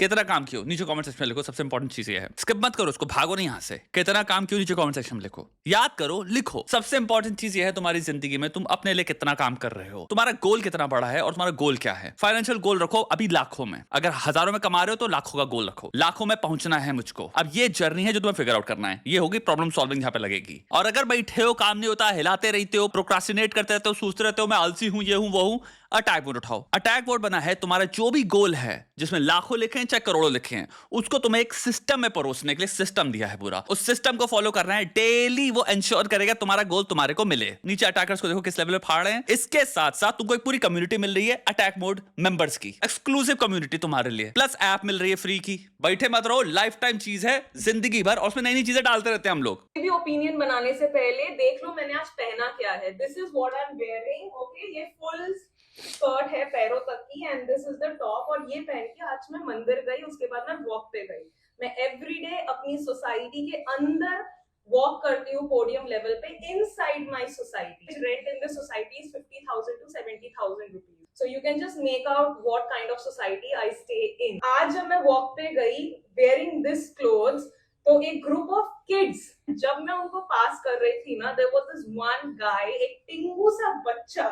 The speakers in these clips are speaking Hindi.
कितना काम क्यों, नीचे कमेंट सेक्शन में लिखो। सबसे इंपॉर्टेंट चीज ये है, स्किप मत करो उसको, भागो नहीं यहाँ से। कितना काम क्यों, नीचे कमेंट सेक्शन में लिखो, याद करो, लिखो। सबसे इंपॉर्टेंट चीज ये है तुम्हारी जिंदगी में तुम अपने लिए कितना काम कर रहे हो, तुम्हारा गोल कितना बड़ा है और तुम्हारा गोल क्या है। फाइनेंशियल गोल रखो अभी लाखों में, अगर हजारों में कमा रहे हो तो लाखों का गोल रखो, लाखों में पहुंचना है मुझको। अब ये जर्नी है जो तुम्हें फिगर आउट करना है, ये होगी प्रॉब्लम सॉल्विंग यहाँ पे लगेगी। और अगर बैठे हो, काम नहीं होता, हिलाते रहते हो, प्रोक्रास्टिनेट करते रहते हो, सोचते रहते हो मैं आलसी हूं, ये हूं, वो हूं, अटैक मोड उठाओ। अटैक मोड बना है तुम्हारा जो भी गोल है, जिसमें लाखों लिखे हैं चाहे करोड़ों लिखे हैं, उसको तुम्हें एक सिस्टम में परोसने के लिए सिस्टम दिया है पूरा। उस सिस्टम को फॉलो करना है डेली, वो इंश्योर करेगा तुम्हारा गोल तुम्हारे को मिले। नीचे अटैकर्स को देखो किस लेवल पे फाड़ रहे हैं। इसके साथ साथ तुमको एक पूरी कम्युनिटी मिल रही है अटैक मोड मेंबर्स की, एक्सक्लूसिव कम्युनिटी तुम्हारे लिए, प्लस ऐप मिल रही है फ्री की। बैठे मत रहो, लाइफ टाइम चीज है, जिंदगी भर, और उसमें नई नई चीजें डालते रहते हैं हम लोग। भी ओपिनियन बनाने से पहले देख लो मैंने आज पहना क्या है। This is what I am wearing, okay. ये फुल स्कर्ट है पैरों तक की and this is the top. और ये पहन के आज मैं मंदिर गई, उसके बाद मैं वॉक पे गई। मैं एवरीडे अपनी सोसाइटी के अंदर वॉक करती हूँ पोडियम लेवल पे, inside my society. Rent in the society is 50,000 to 70,000 rupees. So you can just make out what kind of society I stay in. आज जब मैं वॉक पे गई wearing this clothes, तो एक ग्रुप ऑफ किड्स, जब मैं उनको पास कर रही थी ना, there was this one guy, एक टिंगू सा बच्चा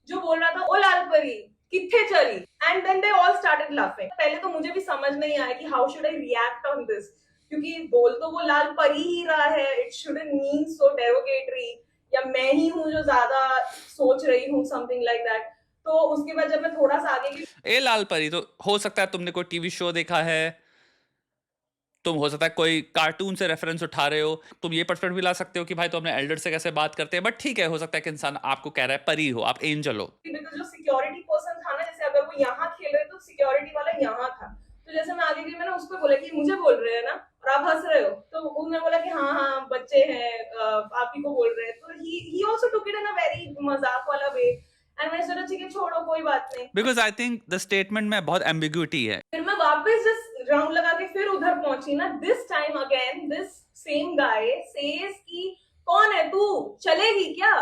जो बोल रहा था ओ लाल परी किथे चली, and then they all started laughing. पहले तो मुझे भी समझ नहीं आया कि how should I react on this, क्योंकि बोल तो वो लाल परी ही रहा है, it shouldn't mean so derogatory, या मैं ही हूँ जो ज्यादा सोच रही हूँ, समथिंग लाइक दैट। तो उसके बाद जब मैं थोड़ा सा आगे की, ए लाल परी, तो हो सकता है तुमने कोई टीवी शो देखा है, तुम हो सकता है कोई कार्टून से रेफरेंस उठा रहे हो, तुम ये पर्सपेक्टिव भी ला सकते हो कि भाई तो अपने एल्डर से कैसे बात करते हैं, बट ठीक है, हो सकता है कि इंसान आपको कह रहा है परी हो, आप एंजल हो। जो सिक्योरिटी पर्सन था ना, जैसे अगर वो यहाँ खेल रहे तो सिक्योरिटी वाला यहाँ था, तो जैसे मैं आगे गई, मैंने उसको बोला कि मुझे बोल रहे हैं ना और आप हंस रहे हो, तो उन्होंने बोला कि हाँ हाँ बच्चे हैं, आप ही को बोल रहे हैं। तो ही also took it in a very मजाक वाला वे, एंड मैं सोचा ठीक है छोड़ो कोई बात नहीं, because I think the statement में बहुत एम्बिग्यूटी है। फिर मैं वापस जस्ट राउंड लगा के फिर उधर पहुंची ना, this time again this same guy says कि कौन है तू, चलेगी क्या?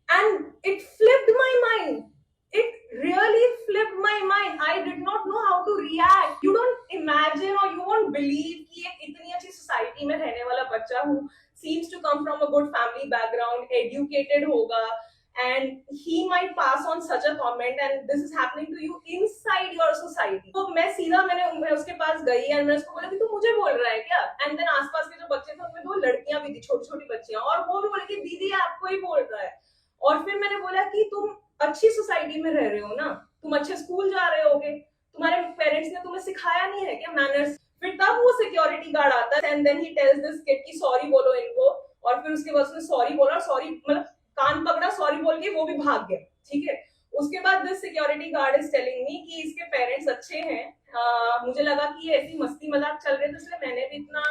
And it flipped my mind, it really flipped my mind. I did not know how to react. You don't imagine or you won't believe कि एक इतनी अच्छी सोसाइटी में रहने वाला बच्चा who seems to come from a good family background, educated होगा, and he might pass on such a comment, and this is happening to you inside your society. तो मैं उसके पास गई और मैं उसको बोला कि तू मुझे बोल रहा है क्या? And then आसपास के जो बच्चे थे उनमें 2 लड़कियां भी थी, छोटी छोटी बच्चियां, और वो भी बोले कि दीदी आपको ही बोल रहा है। और फिर मैंने बोला कि तुम अच्छी सोसाइटी में रह रहे हो ना, तुम अच्छे स्कूल जा रहे होगे, तुम्हारे पेरेंट्स ने तुम्हें सिखाया नहीं है क्या मैनर्स? फिर तब वो सिक्योरिटी गार्ड आता है and then he tells this kid कि सॉरी बोलो इनको, और फिर उसके बाद उसने सॉरी बोला, सॉरी मतलब कान पकड़ा, सॉरी बोल के वो भी भाग गया, ठीक है। उसके बाद this security guard is telling me कि इसके पेरेंट्स अच्छे हैं, मुझे लगा कि ये ऐसी मस्ती मजाक चल रहे थे इसलिए मैंने भी इतना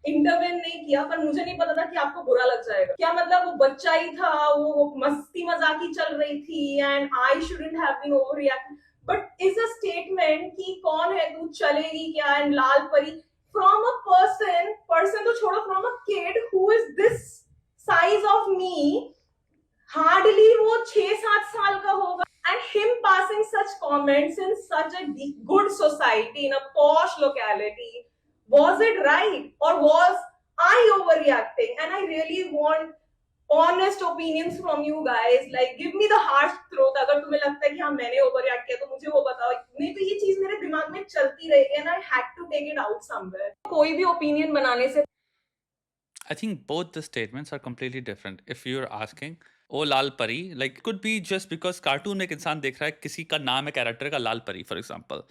इंटरवेन नहीं किया, पर मुझे नहीं पता था कि आपको बुरा लग जाएगा। क्या मतलब वो बच्चा ही था, वो मस्ती मजाकी चल रही थी, and I shouldn't have been overreacting, but is a statement कि कौन है तू, चलेगी क्या, एंड लाल परी फ्रॉम अ पर्सन तो छोड़ो, from a kid who is this size of me, hardly वो 6-7 साल का होगा, and him passing such comments in such a good society in a posh locality, was it right or was I overreacting? And I really want honest opinions from you guys, like give me the harsh truth. अगर तुम्हें लगता है कि हाँ मैंने overreact किया तो मुझे वो बताओ, नहीं तो ये चीज मेरे दिमाग में चलती रहेगी and I had to take it out somewhere. कोई भी opinion बनाने से I think both the statements are completely different. If you're asking, ओ लाल परी, like could be just because cartoon में एक इंसान देख रहा है किसी का नाम है कैरेक्टर का लाल परी फॉर एग्जांपल,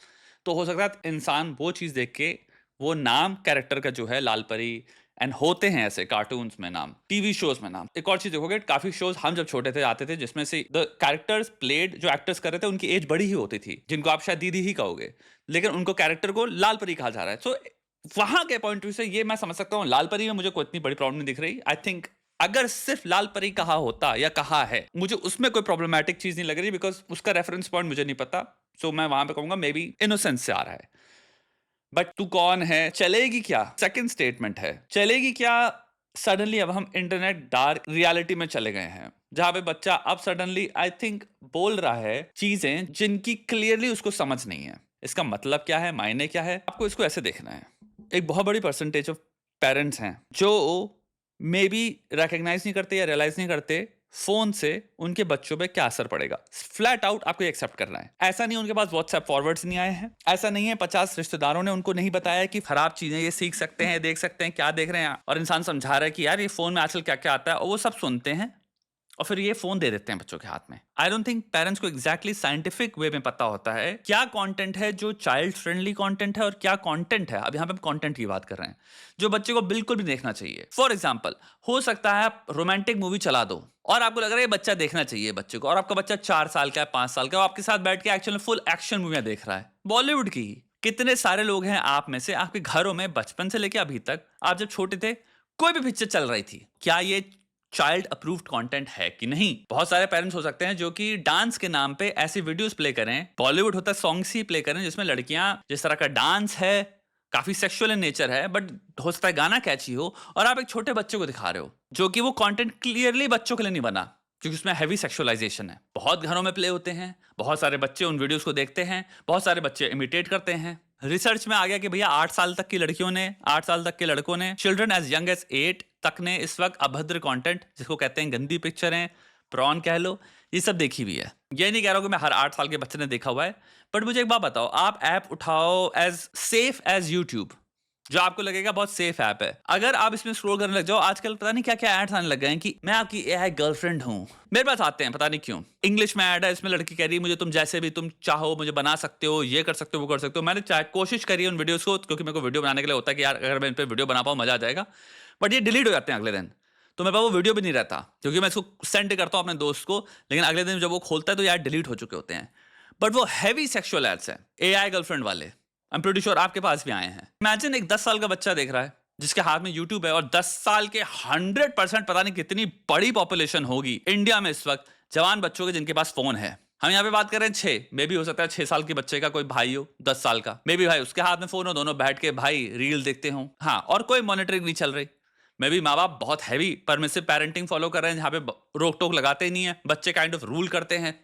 तो हो सकता है इंसान वो चीज़ देख के वो नाम कैरेक्टर का जो है लाल परी, एंड होते हैं ऐसे कार्टून्स में नाम, टीवी शोज में नाम। एक और चीज देखोगे, काफी शोज हम जब छोटे थे आते थे जिसमें से द कैरेक्टर्स प्लेड, जो एक्टर्स कर रहे थे उनकी एज बड़ी ही होती थी, जिनको आप शायद दीदी ही कहोगे, लेकिन उनको कैरेक्टर को लाल परी कहा जा रहा है। सो वहां के पॉइंट ऑफ व्यू से ये मैं समझ सकता हूँ, लाल परी में मुझे कोई इतनी बड़ी प्रॉब्लम नहीं दिख रही। आई थिंक अगर सिर्फ लाल परी कहा होता या कहा है, मुझे उसमें कोई प्रॉब्लमैटिक चीज नहीं लग रही, बिकॉज उसका रेफरेंस पॉइंट मुझे नहीं पता। सो मैं वहां पे कहूंगा मे बी इनोसेंस से आ रहा है। बट तू कौन है, चलेगी क्या, सेकंड स्टेटमेंट है, चलेगी क्या। सडनली अब हम इंटरनेट डार्क रियलिटी में चले गए हैं, जहां पे बच्चा अब सडनली आई थिंक बोल रहा है चीजें जिनकी क्लियरली उसको समझ नहीं है। इसका मतलब क्या है, मायने क्या है? आपको इसको ऐसे देखना है, एक बहुत बड़ी परसेंटेज ऑफ पेरेंट्स हैं जो मे बी रिकग्नाइज नहीं करते या रियलाइज नहीं करते फोन से उनके बच्चों पे क्या असर पड़ेगा। फ्लैट आउट आपको एक्सेप्ट करना है। ऐसा नहीं उनके पास व्हाट्सएप फॉरवर्ड्स नहीं आए हैं, ऐसा नहीं है 50 रिश्तेदारों ने उनको नहीं बताया कि खराब चीजें ये सीख सकते हैं, देख सकते हैं, क्या देख रहे हैं, और इंसान समझा रहा है कि यार ये फोन में आजकल क्या क्या आता है, और वो सब सुनते हैं और फिर ये फोन दे देते हैं बच्चों के हाथ में। आई डोंट थिंक पेरेंट्स को एग्जैक्टली साइंटिफिक वे में पता होता है क्या कंटेंट है जो चाइल्ड फ्रेंडली कंटेंट है और क्या कंटेंट है, अब यहाँ पे हम कंटेंट की बात कर रहे हैं, जो बच्चे को बिल्कुल भी देखना चाहिए। फॉर एग्जाम्पल, हो सकता है आप रोमांटिक मूवी चला दो और आपको लग रहा है ये बच्चा देखना चाहिए बच्चे को, और आपका बच्चा 4 साल का है, 5 साल का, वो आपके साथ बैठ के एक्चुअली फुल एक्शन मूवियां देख रहा है, बॉलीवुड की। कितने सारे लोग हैं आप में से, आपके घरों में बचपन से लेकर अभी तक, आप जब छोटे थे कोई भी पिक्चर चल रही थी, क्या ये चाइल्ड अप्रूव्ड कंटेंट है कि नहीं? बहुत सारे पेरेंट्स हो सकते हैं जो कि डांस के नाम पे ऐसी वीडियोस प्ले करें, बॉलीवुड होता है सॉन्ग्स ही प्ले करें जिसमें लड़कियां जिस तरह का डांस है काफी सेक्सुअल इन नेचर है, बट हो सकता है गाना कैची हो, और आप एक छोटे बच्चे को दिखा रहे हो जो कि वो कंटेंट क्लियरली बच्चों के लिए नहीं बना, क्योंकि उसमें हैवी सेक्सुअलाइजेशन है। बहुत घरों में प्ले होते हैं, बहुत सारे बच्चे उन वीडियोस को देखते हैं, बहुत सारे बच्चे इमिटेट करते हैं। रिसर्च में आ गया कि भैया 8 साल तक की लड़कियों ने, 8 साल तक के लड़कों ने, चिल्ड्रन एज यंग एज 8 तक ने इस वक्त अभद्र कंटेंट, जिसको कहते हैं गंदी पिक्चरें, प्रॉन कह लो, ये सब देखी हुई है। ये नहीं कह रहा हूं कि मैं हर 8 साल के बच्चे ने देखा हुआ है, बट मुझे एक बात बताओ, आप ऐप उठाओ एज सेफ एज यूट्यूब, जो आपको लगेगा बहुत सेफ ऐप है, अगर आप इसमें स्क्रॉल करने लग जाओ, आजकल पता नहीं क्या क्या एड्स आने लग गए हैं कि मैं आपकी एआई गर्लफ्रेंड हूं, मेरे पास आते हैं पता नहीं क्यों। इंग्लिश में ऐड है, इसमें लड़की कह रही है मुझे तुम जैसे भी तुम चाहो मुझे बना सकते हो, ये कर सकते हो, वो कर सकते हो। मैंने कोशिश करी है उन वीडियोस को, क्योंकि मेरे को वीडियो बनाने के लिए होता है कि यार अगर मैं इन पर वीडियो बना पाऊँ मजा आ जाएगा, बट ये डिलीट हो जाते हैं अगले दिन, तो मेरे पास वो वीडियो भी नहीं रहता, क्योंकि मैं इसको सेंड करता हूँ अपने दोस्त को, लेकिन अगले दिन जब वो खोलता है तो यार डिलीट हो चुके होते हैं। बट वो हैवी सेक्सुअल एड्स हैं, एआई गर्लफ्रेंड वाले, आई एम प्रीटी श्योर आपके पास भी आए हैं। इमेजिन एक 10 साल का बच्चा देख रहा है जिसके हाथ में यूट्यूब है, और 10 साल के 100% पता नहीं कितनी बड़ी पॉपुलेशन होगी इंडिया में इस वक्त जवान बच्चों के जिनके पास फोन है। हम यहाँ पे बात कर रहे हैं 6, मे भी हो सकता है 6 साल के बच्चे का कोई भाई हो 10 साल का, मे भी भाई उसके हाथ में फोन हो, दोनों बैठ के भाई रील देखते हो, हाँ, और कोई मॉनिटरिंग नहीं चल रही। मे भी माँ बाप बहुत हैवी परमिसिव पेरेंटिंग फॉलो कर रहे हैं, जहाँ पे रोक टोक लगाते ही नहीं है, बच्चे काइंड ऑफ रूल करते हैं।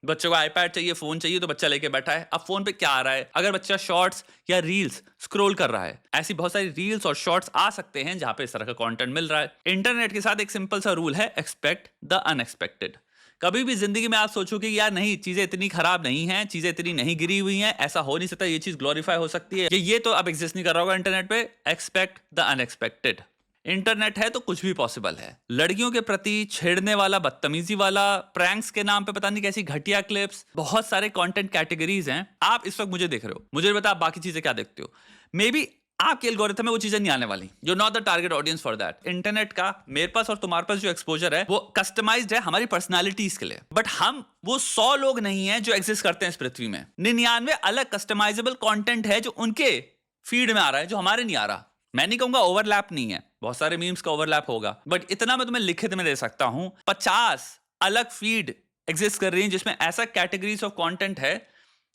बच्चों को आईपैड चाहिए, फोन चाहिए, तो बच्चा लेके बैठा है। अब फोन पे क्या आ रहा है, अगर बच्चा शॉर्ट्स या रील्स स्क्रॉल कर रहा है, ऐसी बहुत सारी रील्स और शॉर्ट्स आ सकते हैं जहां पे इस तरह का कंटेंट मिल रहा है। इंटरनेट के साथ एक सिंपल सा रूल है, एक्सपेक्ट द अनएक्सपेक्टेड। कभी भी जिंदगी में आप सोचो कि यार नहीं, चीजें इतनी खराब नहीं है, चीजें इतनी नहीं गिरी हुई हैं, ऐसा हो नहीं सकता, ये चीज ग्लोरीफाई हो सकती है, ये तो अब एग्जिस्ट नहीं कर रहा होगा इंटरनेट पे। Expect the unexpected. इंटरनेट है तो कुछ भी पॉसिबल है। लड़कियों के प्रति छेड़ने वाला, बदतमीजी वाला, प्रैंक्स के नाम पे पता नहीं कैसी घटिया क्लिप्स, बहुत सारे कंटेंट कैटेगरीज हैं। आप इस वक्त मुझे देख रहे हो, मुझे बता आप बाकी चीजें क्या देखते हो। मे बी आपके एल्गोरिथम में वो चीजें नहीं आने वाली, जो not the target audience for that. Internet का मेरे पास और तुम्हारे पास जो एक्सपोजर है वो कस्टमाइज्ड है हमारी पर्सनालिटीज के लिए, बट हम वो 100 लोग नहीं है जो एग्जिस्ट करते हैं इस पृथ्वी में। 99 अलग कस्टमाइजेबल कंटेंट है जो उनके फीड में आ रहा है, जो हमारे नहीं आ रहा। मैं नहीं कहूंगा ओवरलैप नहीं है, बहुत सारे मीम्स का ओवरलैप होगा, बट इतना मैं तुम्हें लिखित में दे सकता हूं, 50 अलग फीड एग्जिस्ट कर रही हैं जिसमें ऐसा कैटेगरीज ऑफ कंटेंट है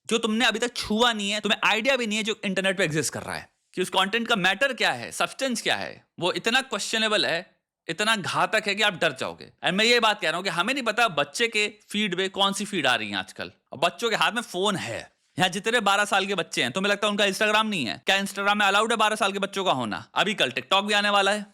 जो तुमने अभी तक छुआ नहीं है, तुम्हें आइडिया भी नहीं है जो इंटरनेट पे एग्जिस्ट कर रहा है, कि उस कंटेंट का मैटर क्या है, सब्सटेंस क्या है। वो इतना क्वेश्चनेबल है, इतना घातक है कि आप डर जाओगे। एंड मैं ये बात कह रहा हूं कि हमें नहीं पता बच्चे के फीड में कौन सी फीड आ रही है आजकल। बच्चों के हाथ में फोन है, यहाँ जितने 12 साल के बच्चे हैं, तुम्हें लगता है उनका इंस्टाग्राम नहीं है क्या? इंस्टाग्राम में अलाउड है 12 साल के बच्चों का होना? अभी कल टिकटॉक भी आने वाला है,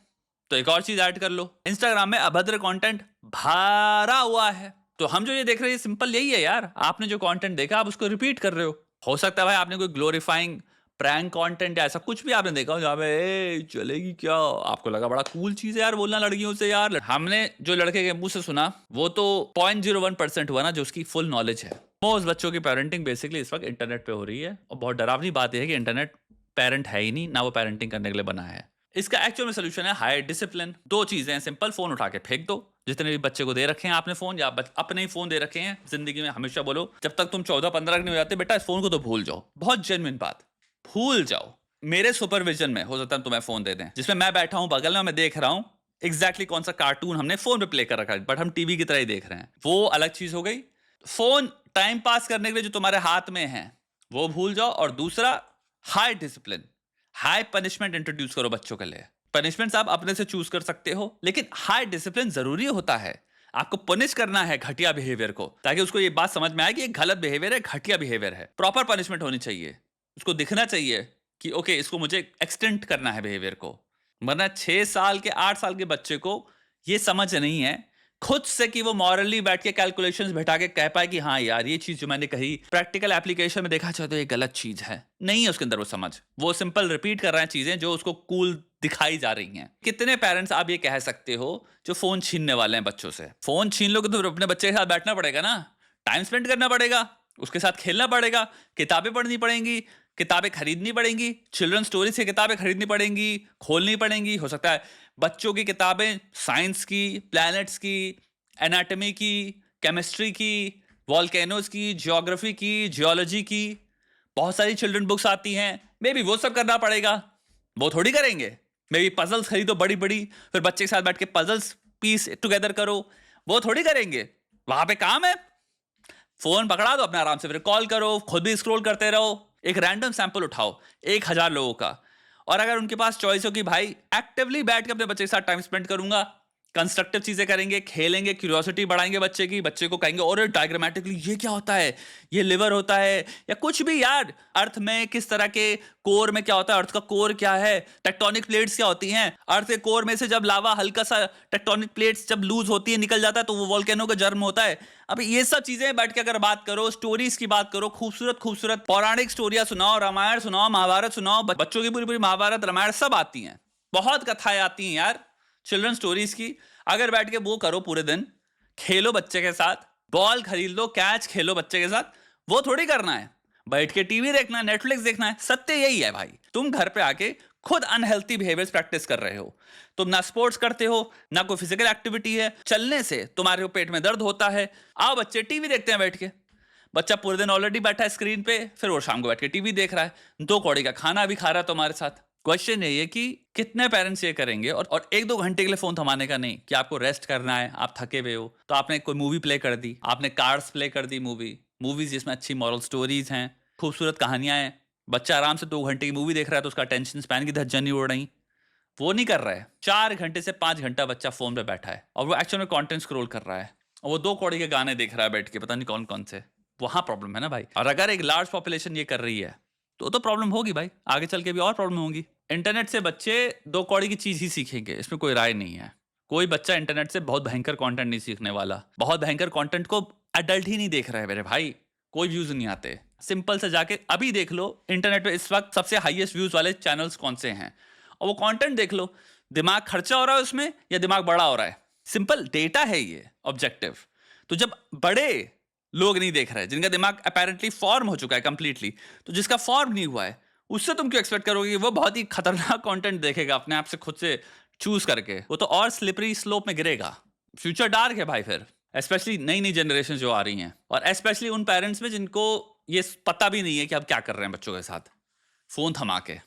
तो एक और चीज ऐड कर लो, इंस्टाग्राम में अभद्र कंटेंट भरा हुआ है। तो हम जो ये देख रहे हैं सिंपल यही है यार, आपने जो कंटेंट देखा आप उसको रिपीट कर रहे हो सकता है भाई आपने कोई ग्लोरीफाइंग प्रैंक कंटेंट या ऐसा कुछ भी आपने देखा हो जहाँ पे ए चलेगी क्या, आपको लगा बड़ा कूल चीज है यार बोलना लड़कियों से। यार हमने जो लड़के के मुंह से सुना वो तो 0.01% हुआ ना जो उसकी फुल नॉलेज है। मोस्ट बच्चों की पेरेंटिंग बेसिकली इस वक्त इंटरनेट पे हो रही है, और बहुत डरावनी बात यह है कि इंटरनेट पेरेंट है ही नहीं, ना वो पेरेंटिंग करने के लिए बना है। इसका एक्चुअल में सोल्यूशन है हाई डिसिप्लिन। 2 चीजें हैं सिंपल, फोन उठा के फेंक दो, जितने भी बच्चे को दे रखे हैं आपने फोन, या अपने ही फोन दे रखे हैं। जिंदगी में हमेशा बोलो जब तक तुम 14-15 नहीं हो जाते बेटा इस फोन को तो भूल जाओ, बहुत जेन्युइन बात, भूल जाओ। मेरे सुपरविजन में हो सकता है तुम्हें फोन दे दें जिसमें मैं बैठा हूं बगल में, मैं देख रहा हूं एग्जैक्टली कौन सा कार्टून हमने फोन पे प्ले कर रखा है, बट हम टीवी की तरह ही देख रहे हैं, वो अलग चीज हो गई। फोन टाइम पास करने के लिए जो तुम्हारे हाथ में है वो भूल जाओ। और दूसरा, high discipline, high punishment introduce करो बच्चों के लिए। पनिशमेंट्स आप अपने से चूज कर सकते हो, लेकिन हाई डिसिप्लिन जरूरी होता है। आपको पनिश करना है घटिया बिहेवियर को, ताकि उसको ये बात समझ में आए कि ये गलत बिहेवियर है, घटिया बिहेवियर है। प्रॉपर पनिशमेंट होनी चाहिए, उसको दिखना चाहिए कि ओके इसको मुझे एक्सटेंड करना है बिहेवियर को। वरना 6 साल के 8 साल के बच्चे को ये समझ नहीं है खुद से कि वो मॉरली बैठ के कैलकुलेशंस बैठा के कह पाए कि हाँ यार ये चीज जो मैंने कही प्रैक्टिकल एप्लीकेशन में देखा जाए तो ये गलत चीज है। नहीं है उसके अंदर वो समझ, वो सिंपल रिपीट कर रहे हैं चीजें जो उसको कूल दिखाई जा रही हैं। कितने पेरेंट्स आप ये कह सकते हो जो फोन छीनने वाले हैं बच्चों से? फोन छीन लोगे तो अपने बच्चे के साथ बैठना पड़ेगा ना, टाइम स्पेंड करना पड़ेगा, उसके साथ खेलना पड़ेगा, किताबें पढ़नी पड़ेंगी, किताबें खरीदनी पड़ेंगी, चिल्ड्रन स्टोरीज की किताबें खरीदनी पड़ेंगी, खोलनी पड़ेंगी। हो सकता है बच्चों की किताबें साइंस की, प्लैनेट्स की, एनाटॉमी की, केमिस्ट्री की, वॉल्केनोज की, ज्योग्राफी की, जियोलॉजी की, बहुत सारी चिल्ड्रन बुक्स आती हैं, मे बी वो सब करना पड़ेगा। वो थोड़ी करेंगे। मे बी पजल्स खरीदो बड़ी बड़ी, फिर बच्चे के साथ बैठ के पजल्स पीस टुगेदर करो, वो थोड़ी करेंगे। वहां पे काम है, फोन पकड़ा दो अपने आराम से, फिर कॉल करो, खुद भी स्क्रॉल करते रहो। एक रैंडम सैंपल उठाओ 1000 लोगों का, और अगर उनके पास चॉइस हो कि भाई एक्टिवली बैठ के अपने बच्चे के साथ टाइम स्पेंड करूंगा, कंस्ट्रक्टिव चीजें करेंगे, खेलेंगे, क्यूरियोसिटी बढ़ाएंगे बच्चे की, बच्चे को कहेंगे और डायग्रामेटिकली ये क्या होता है, ये लिवर होता है, या कुछ भी यार, अर्थ में किस तरह के कोर में क्या होता है, अर्थ का कोर क्या है, टेक्टोनिक प्लेट्स क्या होती हैं, अर्थ के कोर में से जब लावा हल्का सा टेक्टोनिक प्लेट्स जब लूज होती है निकल जाता है तो वो वोल्केनो का जन्म होता है। अब ये सब चीजें बैठ के अगर बात करो, स्टोरीज की बात करो, खूबसूरत खूबसूरत पौराणिक स्टोरियां सुनाओ, रामायण सुनाओ, महाभारत सुनाओ, बच्चों की पूरी पूरी महाभारत रामायण सब आती हैं, बहुत कथाएं आती हैं यार चिल्ड्रन स्टोरीज की। अगर बैठ के वो करो पूरे दिन, खेलो बच्चे के साथ, बॉल खरीद लो, कैच खेलो बच्चे के साथ, वो थोड़ी करना है बैठ के टीवी देखना है, नेटफ्लिक्स देखना है। सत्य यही है भाई, तुम घर पे आके खुद अनहेल्थी बिहेवियर्स प्रैक्टिस कर रहे हो। तुम ना स्पोर्ट्स करते हो, ना कोई फिजिकल एक्टिविटी है, चलने से तुम्हारे पेट में दर्द होता है। आओ बच्चे टीवी देखते हैं बैठ के, बच्चा पूरे दिन ऑलरेडी बैठा है स्क्रीन पे, फिर वो शाम को बैठ के टीवी देख रहा है, 2 कौड़ी का खाना भी खा रहा है तुम्हारे साथ। क्वेश्चन ये है कि कितने पेरेंट्स ये करेंगे, और 1-2 घंटे के लिए फोन थमाने का नहीं, कि आपको रेस्ट करना है, आप थके हुए हो तो आपने कोई मूवी प्ले कर दी, आपने कार्ड्स प्ले कर दी, मूवीज जिसमें अच्छी मॉरल स्टोरीज हैं, खूबसूरत कहानियां हैं। बच्चा आराम से 2 घंटे की मूवी देख रहा है तो उसका अटेंशन स्पैन की धज्जियां नहीं उड़ रही। वो नहीं कर रहा है, 4 घंटे से 5 घंटा बच्चा फोन पे बैठा है और वो एक्चुअल में कंटेंट स्क्रॉल कर रहा है, और वो 2 कौड़ी के गाने देख रहा है बैठ के, पता नहीं कौन कौन से। वहां प्रॉब्लम है ना भाई। और अगर एक लार्ज पॉपुलेशन ये कर रही है तो प्रॉब्लम होगी भाई, आगे चल के भी और प्रॉब्लम होगी। इंटरनेट से बच्चे 2 कौड़ी की चीज ही सीखेंगे, इसमें कोई राय नहीं है। कोई बच्चा इंटरनेट से बहुत भयंकर कंटेंट नहीं सीखने वाला, बहुत भयंकर कंटेंट को एडल्ट ही नहीं देख रहे मेरे भाई, कोई व्यूज नहीं आते। सिंपल से जाके अभी देख लो इंटरनेट पे इस वक्त सबसे हाईएस्ट व्यूज वाले चैनल्स कौन से हैं, और वो कंटेंट देख लो। दिमाग खर्चा हो रहा है उसमें या दिमाग बड़ा हो रहा है? सिंपल डेटा है ये, ऑब्जेक्टिव। तो जब बड़े लोग नहीं देख रहे, जिनका दिमाग अपेरेंटली फॉर्म हो चुका है कंप्लीटली, तो जिसका फॉर्म नहीं हुआ है उससे तुम क्यों एक्सपेक्ट करोगे कि वो बहुत ही खतरनाक कंटेंट देखेगा अपने आप से खुद से चूज करके? वो तो और स्लिपरी स्लोप में गिरेगा। फ्यूचर डार्क है भाई फिर, स्पेशली नई नई जनरेशन जो आ रही हैं, और स्पेशली उन पेरेंट्स में जिनको ये पता भी नहीं है कि अब क्या कर रहे हैं बच्चों के साथ फोन थमा के।